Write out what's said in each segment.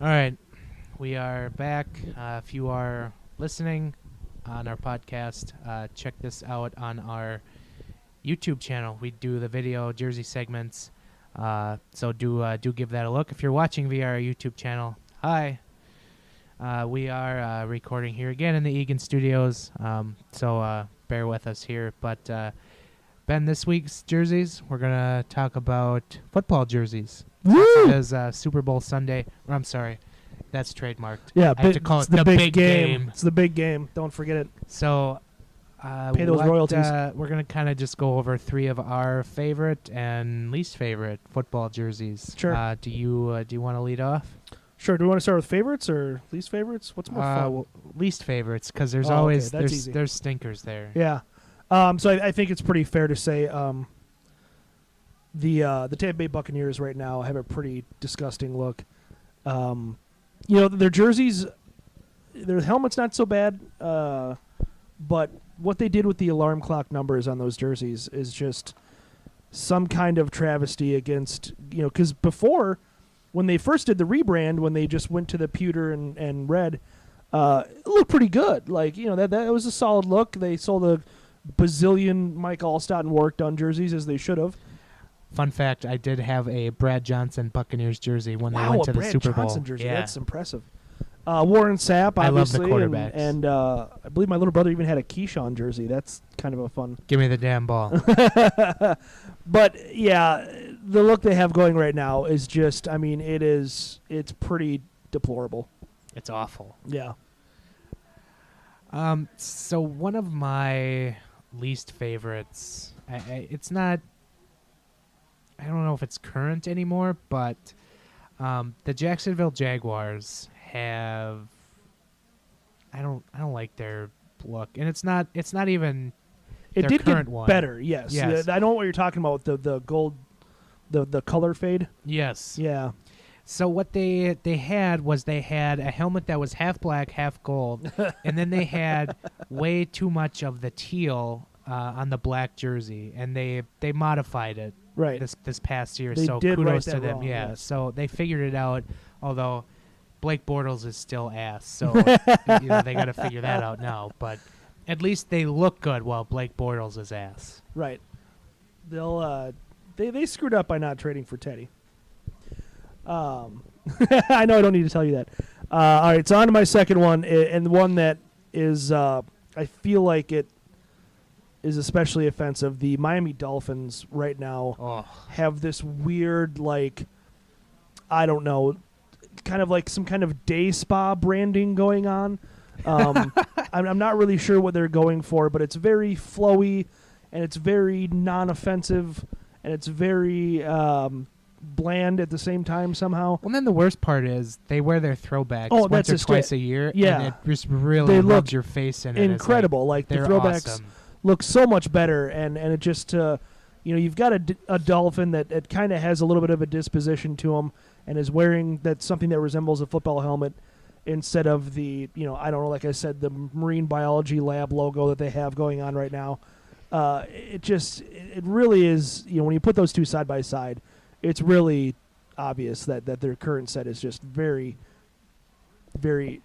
All right, we are back. If you are listening on our podcast, check this out on our YouTube channel. We do the video jersey segments, so do give that a look. If you're watching via our YouTube channel, hi. We are recording here again in the Egan Studios, so bear with us here. But Ben, this week's jerseys, we're gonna talk about football jerseys. Woo! It is Super Bowl Sunday. Or, I'm sorry, that's trademarked. Yeah, I have to call it's it the big game. game. It's the big game. Don't forget it. So, Pay those royalties. We're gonna kind of just go over three of our favorite and least favorite football jerseys. Sure. Do you want to lead off? Sure. Do we want to start with favorites or least favorites? What's more fun? Well, least favorites, because there's Oh, always okay, that's easy. there's stinkers there. Yeah. So I think it's pretty fair to say the Tampa Bay Buccaneers right now have a pretty disgusting look. Their jerseys, their helmet's not so bad, but what they did with the alarm clock numbers on those jerseys is just some kind of travesty against, because before, when they first did the rebrand, when they just went to the pewter and red, it looked pretty good. Like, that was a solid look. They sold a bazillion Mike Allstott and Warwick Dunn jerseys, as they should have. Fun fact: I did have a Brad Johnson Buccaneers jersey when they went to the Super Bowl. Johnson jersey. Yeah. That's impressive. Warren Sapp, obviously. I love the quarterbacks. And I believe my little brother even had a Keyshawn jersey. That's kind of a fun. Give me the damn ball. But, yeah, the look they have going right now is just, it's pretty deplorable. It's awful. Yeah. So one of my least favorites, it's not, I don't know if it's current anymore, but the Jacksonville Jaguars have, I don't like their look, and it's not even It their did current get one. better, yes. Yes. I know what you're talking about, the gold, the color fade. Yes. Yeah. So what they had was they had a helmet that was half black, half gold, and then they had way too much of the teal on the black jersey, and they modified it Right. this past year. They So did right kudos to that them. wrong, Yeah. yes. So they figured it out. Although Blake Bortles is still ass, so they got to figure that out now. But at least they look good while Blake Bortles is ass. Right. They'll they screwed up by not trading for Teddy. I know I don't need to tell you that. All right, so on to my second one, and the one that is I feel like it is especially offensive. The Miami Dolphins right now have this weird, like, I don't know, kind of like some kind of day spa branding going on. I'm not really sure what they're going for, but it's very flowy, and it's very non-offensive, and it's very bland at the same time somehow. Well, then the worst part is they wear their throwbacks that's once or just twice it. a year, Yeah. and it just really They rubs look your face in it. Incredible. Like the they're throwbacks awesome. look so much better, and it just you've got a dolphin that kind of has a little bit of a disposition to him, and is wearing something that resembles a football helmet instead of the I don't know, like I said, the marine biology lab logo that they have going on right now. It really is, when you put those two side by side, it's really obvious that their current set is just very, very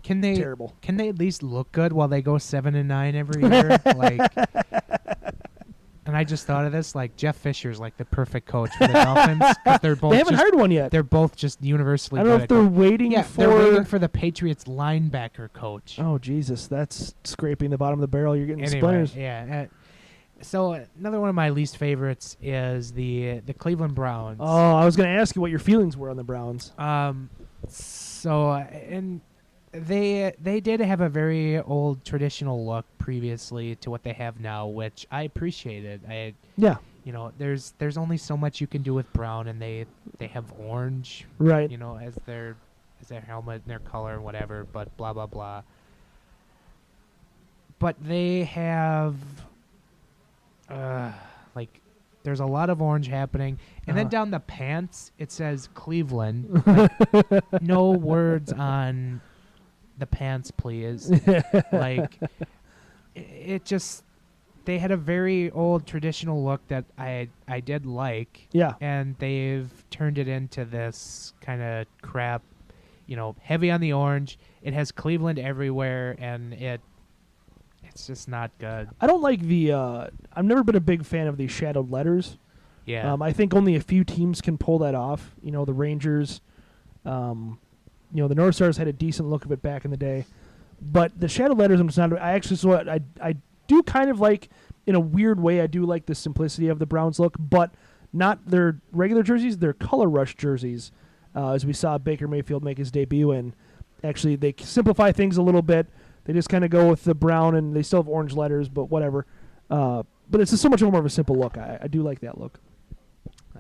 terrible. Can they at least look good while they go 7-9 every year? And I just thought of this, like Jeff Fisher's like the perfect coach for the Dolphins, 'cause they're both They haven't hired one yet. They're both just universally. I don't know good if they're at waiting they're for. waiting for the Patriots linebacker coach. Oh Jesus, that's scraping the bottom of the barrel. You're getting Anyway, splinters. yeah. So another one of my least favorites is the Cleveland Browns. Oh, I was going to ask you what your feelings were on the Browns. And they did have a very old traditional look previously to what they have now, which I appreciated. Yeah. There's only so much you can do with brown, and they have orange, Right. as their helmet and their color and whatever, but blah blah blah. But they have there's a lot of orange happening, and then down the pants it says Cleveland. No words on the pants, please. It just, they had a very old traditional look that I did like. Yeah. And they've turned it into this kind of crap heavy on the orange. It has Cleveland everywhere, and it's just not good. I don't like the. I've never been a big fan of these shadowed letters. Yeah. I think only a few teams can pull that off. The Rangers. The North Stars had a decent look of it back in the day, but the shadowed letters, I'm just not. I actually I do kind of like, in a weird way, I do like the simplicity of the Browns look, but not their regular jerseys. Their color rush jerseys, as we saw Baker Mayfield make his debut in. Actually, they simplify things a little bit. They just kind of go with the brown, and they still have orange letters, but whatever. But it's just so much more of a simple look. I do like that look.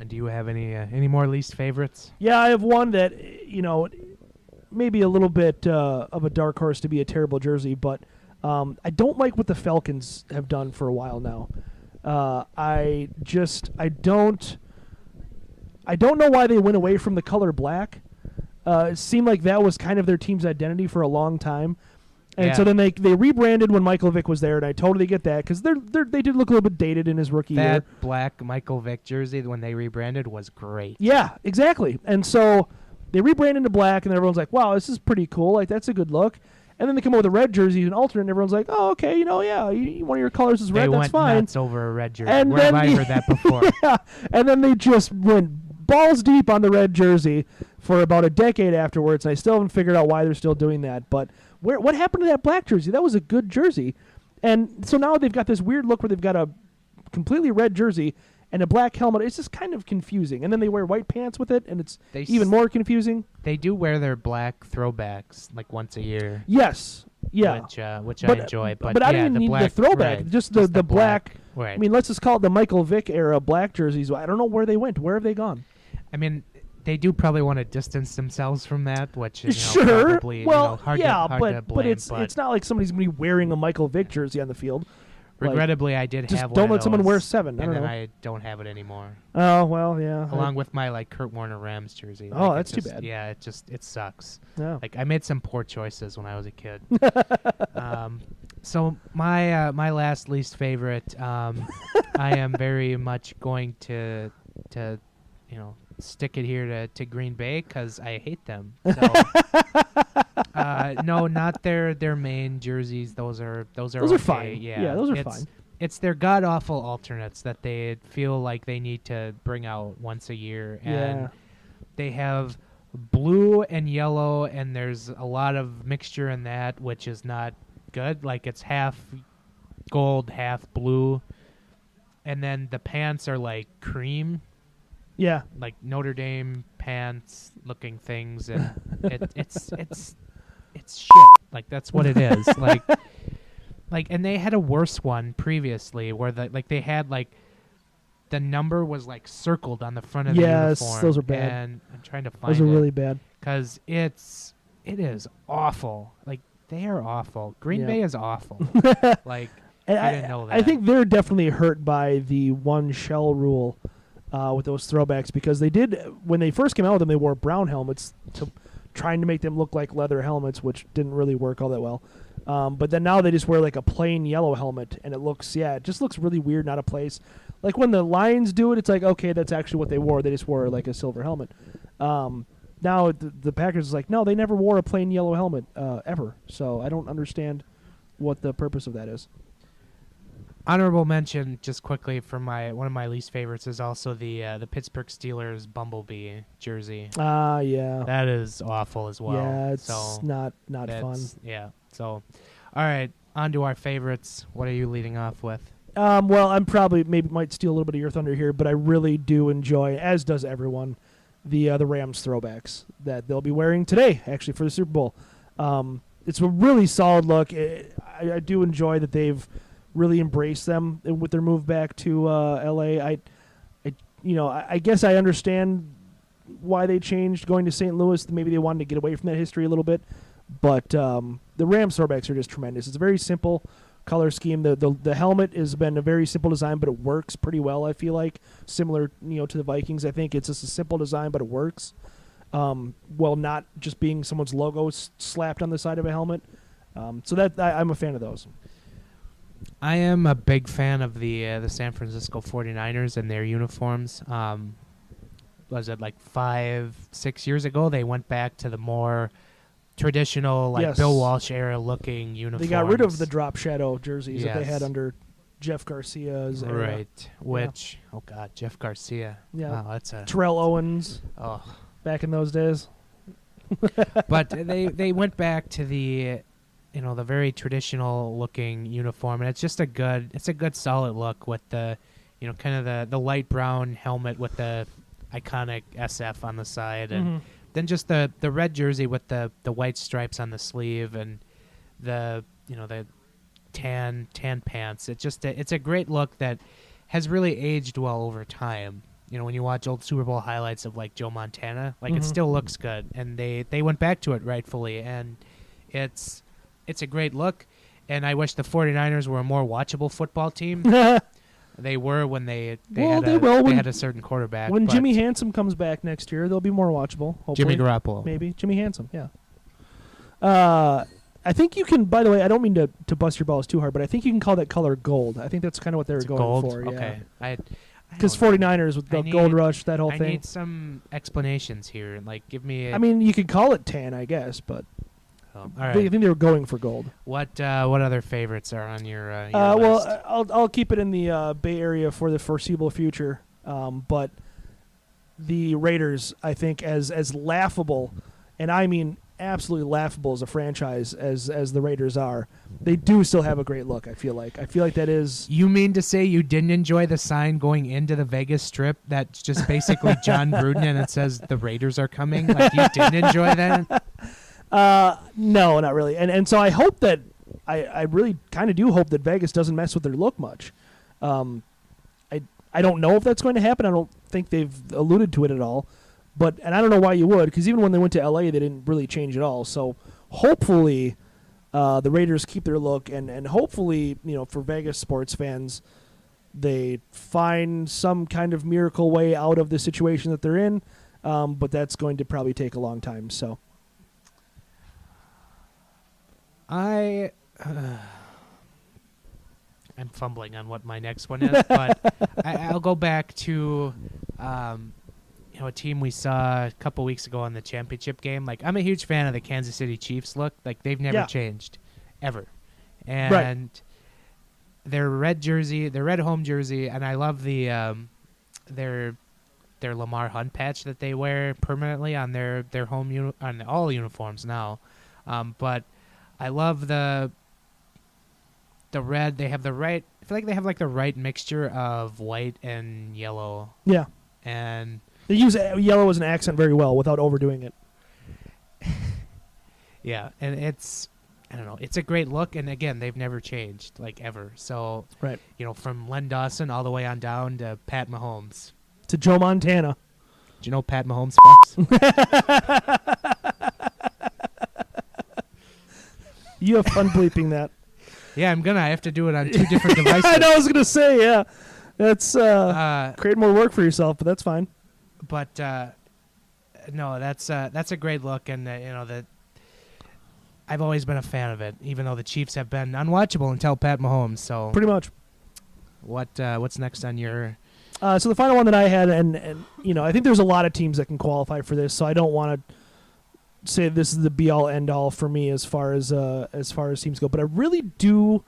Do you have any more least favorites? Yeah, I have one that, maybe a little bit of a dark horse to be a terrible jersey, but I don't like what the Falcons have done for a while now. I don't know why they went away from the color black. It seemed like that was kind of their team's identity for a long time. And so then they rebranded when Michael Vick was there, and I totally get that because they did look a little bit dated in his rookie year. That black Michael Vick jersey when they rebranded was great. Yeah, exactly. And so they rebranded to black, and everyone's like, wow, this is pretty cool. Like, that's a good look. And then they come up with a red jersey, an alternate, and everyone's like, oh, okay, one of your colors is red, that's fine. They went nuts over a red jersey. And where have I heard that before? Yeah, and then they just went balls deep on the red jersey for about a decade afterwards, and I still haven't figured out why they're still doing that. But what happened to that black jersey? That was a good jersey. And so now they've got this weird look where they've got a completely red jersey and a black helmet. It's just kind of confusing. And then they wear white pants with it, and it's even more confusing. They do wear their black throwbacks like once a year. Yes. Yeah. Which I enjoy. But I didn't need the throwback. Right, just the black. Right. I mean, let's just call it the Michael Vick era black jerseys. I don't know where they went. Where have they gone? I mean, they do probably want to distance themselves from that, which is sure. probably hard to blame. But it's not like somebody's going to be wearing a Michael Vick jersey on the field. Regrettably, I did just have one. Don't let someone wear 7. And then I don't have it anymore. Oh, well, yeah. Along with my Kurt Warner Rams jersey. Oh, that's too bad. Yeah, it sucks. Yeah. I made some poor choices when I was a kid. So my last least favorite, I am very much going to stick it here to Green Bay because I hate them. So, no, not their main jerseys. Those are okay. Fine. Yeah, those are fine. It's their god awful alternates that they feel like they need to bring out once a year, and they have blue and yellow, and there's a lot of mixture in that, which is not good. Like, it's half gold, half blue, and then the pants are like cream. Yeah, like Notre Dame pants looking things, and it's shit. Like, that's what it is. And they had a worse one previously where they had the number was circled on the front of the uniform. Yes, those are bad. And I'm trying to find those are really bad because it is awful. Like, they are awful. Green Bay is awful. I didn't know that. I think they're definitely hurt by the one shell rule. With those throwbacks, because they did, when they first came out with them, they wore brown helmets trying to make them look like leather helmets, which didn't really work all that well. But then now they just wear a plain yellow helmet, and it just looks really weird, not a place. Like when the Lions do it, it's like, okay, that's actually what they wore. They just wore a silver helmet. Now the Packers is like, no, they never wore a plain yellow helmet ever. So I don't understand what the purpose of that is. Honorable mention, just quickly, for one of my least favorites is also the Pittsburgh Steelers Bumblebee jersey. Yeah. That is awful as well. Yeah, it's not fun. Yeah. So, all right, on to our favorites. What are you leading off with? Well, I'm probably might steal a little bit of your thunder here, but I really do enjoy, as does everyone, the Rams throwbacks that they'll be wearing today, actually, for the Super Bowl. It's a really solid look. I do enjoy that they've really embrace them with their move back to L.A. I guess I understand why they changed going to St. Louis. Maybe they wanted to get away from that history a little bit, but the Rams throwbacks are just tremendous. It's a very simple color scheme. The helmet has been a very simple design, but it works pretty well. I feel like similar to the Vikings. I think it's just a simple design, but it works. While not just being someone's logo slapped on the side of a helmet. So that I'm a fan of those. I am a big fan of the San Francisco 49ers and their uniforms. was it like 5-6 years ago, they went back to the more traditional, like Yes. Bill Walsh era looking uniforms. They got rid of the drop shadow jerseys that they Yes. had under Jeff Garcia's era. Right. Which, oh God, Jeff Garcia. Yeah. Wow, that's a, Terrell Owens oh. back in those days. But they went back to the, the very traditional looking uniform, and it's a good solid look with the, kind of the light brown helmet with the iconic SF on the side, and then just the red jersey with the white stripes on the sleeve, and the the tan pants. It's a great look that has really aged well over time. When you watch old Super Bowl highlights of like Joe Montana, like it still looks good, and they went back to it rightfully, and it's a great look. And I wish the 49ers were a more watchable football team. They were when they had a certain quarterback. When Jimmy Handsome comes back next year, they'll be more watchable. Hopefully. Jimmy Garoppolo. Maybe. Jimmy Handsome, yeah. I think you can, by the way, I don't mean to bust your balls too hard, but I think you can call that color gold. I think that's kind of what they were going gold? for. Okay. Yeah. Because 49ers with the gold rush, that whole thing. I need some explanations here. Like, give me I mean, you could call it tan, I guess, but all right. I think they were going for gold. What other favorites are on your list? Well, I'll keep it in the Bay Area for the foreseeable future. But the Raiders, I think, as laughable, and I mean absolutely laughable as a franchise as the Raiders are, they do still have a great look. I feel like that is. You mean to say you didn't enjoy the sign going into the Vegas Strip that's just basically John Gruden and it says the Raiders are coming? Like, you didn't enjoy that? No, not really. And so I hope that I really kind of do hope that Vegas doesn't mess with their look much. I don't know if that's going to happen. I don't think they've alluded to it at all. And I don't know why you would, because even when they went to L.A., they didn't really change at all. So hopefully the Raiders keep their look, and hopefully, for Vegas sports fans, they find some kind of miracle way out of the situation that they're in. But that's going to probably take a long time. So I'm fumbling on what my next one is, but I'll go back to a team we saw a couple weeks ago in the championship game. Like, I'm a huge fan of the Kansas City Chiefs look. Like, they've never changed, ever. And their red jersey, their red home jersey, and I love the their Lamar Hunt patch that they wear permanently on their home on all uniforms now. But I love the red. They have the right. I feel like they have like the right mixture of white and yellow. Yeah, and they use yellow as an accent very well without overdoing it. Yeah, and I don't know. It's a great look, and again, they've never changed, like, ever. So, from Len Dawson all the way on down to Pat Mahomes. To Joe Montana. Do you know Pat Mahomes fucks? You have fun bleeping that. Yeah, I have to do it on 2 different devices. I know, I was going to say, yeah. That's create more work for yourself, but that's fine. But no, that's a great look, and that I've always been a fan of it, even though the Chiefs have been unwatchable until Pat Mahomes. So pretty much. What's next on your? So the final one that I had, and I think there's a lot of teams that can qualify for this, so I don't want to say this is the be all end all for me as far as teams go, but I really do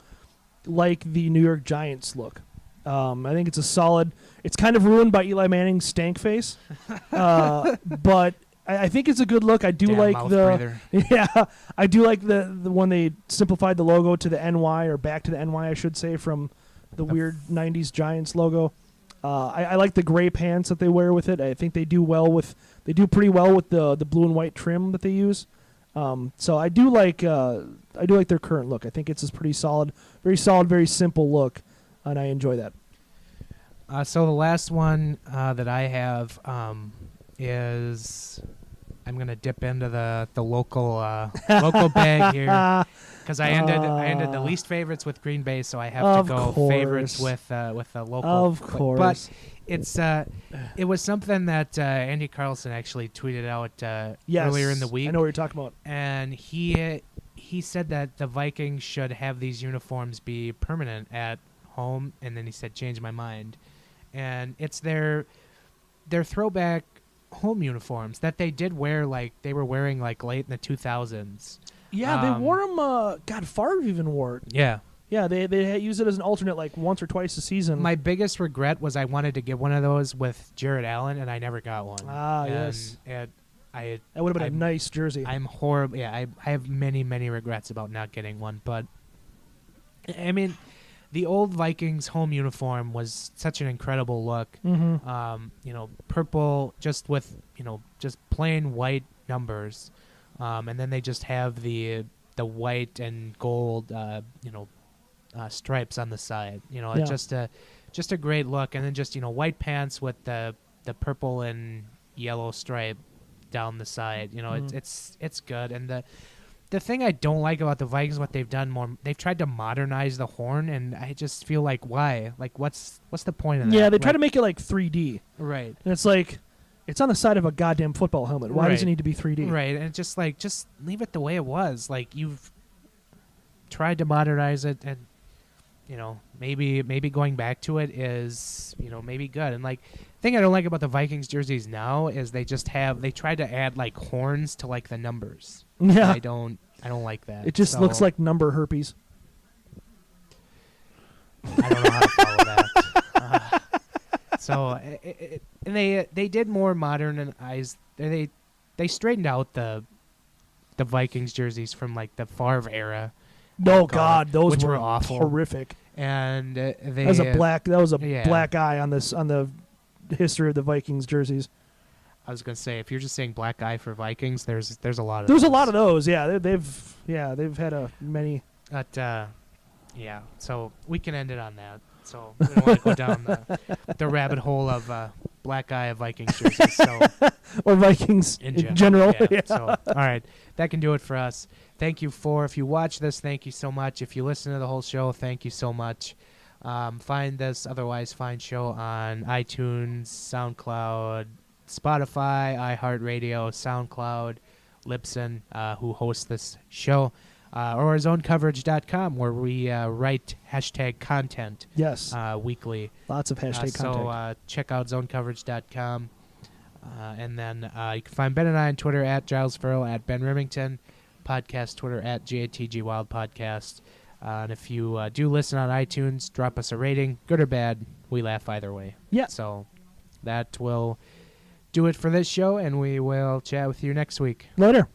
like the New York Giants look. I think it's a solid. It's kind of ruined by Eli Manning's stank face, but I think it's a good look. I do like I do like the when they simplified the logo to the NY, or back to the NY, I should say, from the weird '90s Giants logo. I like the gray pants that they wear with it. I think they do pretty well with the blue and white trim that they use. So I do like their current look. I think it's a pretty solid, very simple look, and I enjoy that. So the last one that I have is, I'm gonna dip into the local bag here, because I ended the least favorites with Green Bay, so I have to go favorites with the local. Of course, but it was something that Andy Carlson actually tweeted out earlier in the week. I know what you're talking about, and he said that the Vikings should have these uniforms be permanent at home, and then he said, change my mind. And it's their throwback home uniforms that they did wear, like they were wearing like late in the 2000s. Yeah, they wore them. God, Favre even wore it. Yeah. Yeah, they used it as an alternate like once or twice a season. My biggest regret was I wanted to get one of those with Jared Allen, and I never got one. Yes. And that would have been a nice jersey. I'm horrible. Yeah, I have many, many regrets about not getting one. But, I mean, the old Vikings home uniform was such an incredible look. Mm-hmm. Purple just with, just plain white numbers. And then they just have the white and gold, stripes on the side. It's just a great look. And then just white pants with the purple and yellow stripe down the side. It's good. And the thing I don't like about the Vikings, what they've done they've tried to modernize the horn, and I just feel like, why? Like, what's the point of that? Yeah, they try to make it like 3D. Right. And it's like, it's on the side of a goddamn football helmet. Why does it need to be 3D? Right. And just leave it the way it was. Like, you've tried to modernize it, and maybe going back to it is maybe good. And like, the thing I don't like about the Vikings jerseys now is they try to add like horns to like the numbers. Yeah, I don't like that. It just looks like number herpes. I don't know how to follow that. And they did more modernize. They straightened out the Vikings jerseys from like the Favre era. No, God, those which were awful, horrific. And that was a black eye on the history of the Vikings jerseys. I was gonna say, if you're just saying black eye for Vikings, there's a lot of there's those. A lot of those. Yeah, they've had many. But yeah, so we can end it on that. So we don't want to go down the rabbit hole of black eye of Vikings jerseys. So or Vikings in general. Yeah. So all right, that can do it for us. Thank you if you watch this, thank you so much. If you listen to the whole show, thank you so much. Find this otherwise fine show on iTunes, SoundCloud, Spotify, iHeartRadio, SoundCloud, Libsyn, who hosts this show, or zonecoverage.com, where we write hashtag content weekly. Lots of hashtag content. So check out zonecoverage.com. And then you can find Ben and I on Twitter at Giles Farrell, at Ben Remington, podcast Twitter at GATG Wild Podcast. And if you do listen on iTunes, drop us a rating, good or bad. We laugh either way. Yeah. So that will do it for this show, and we will chat with you next week. Later.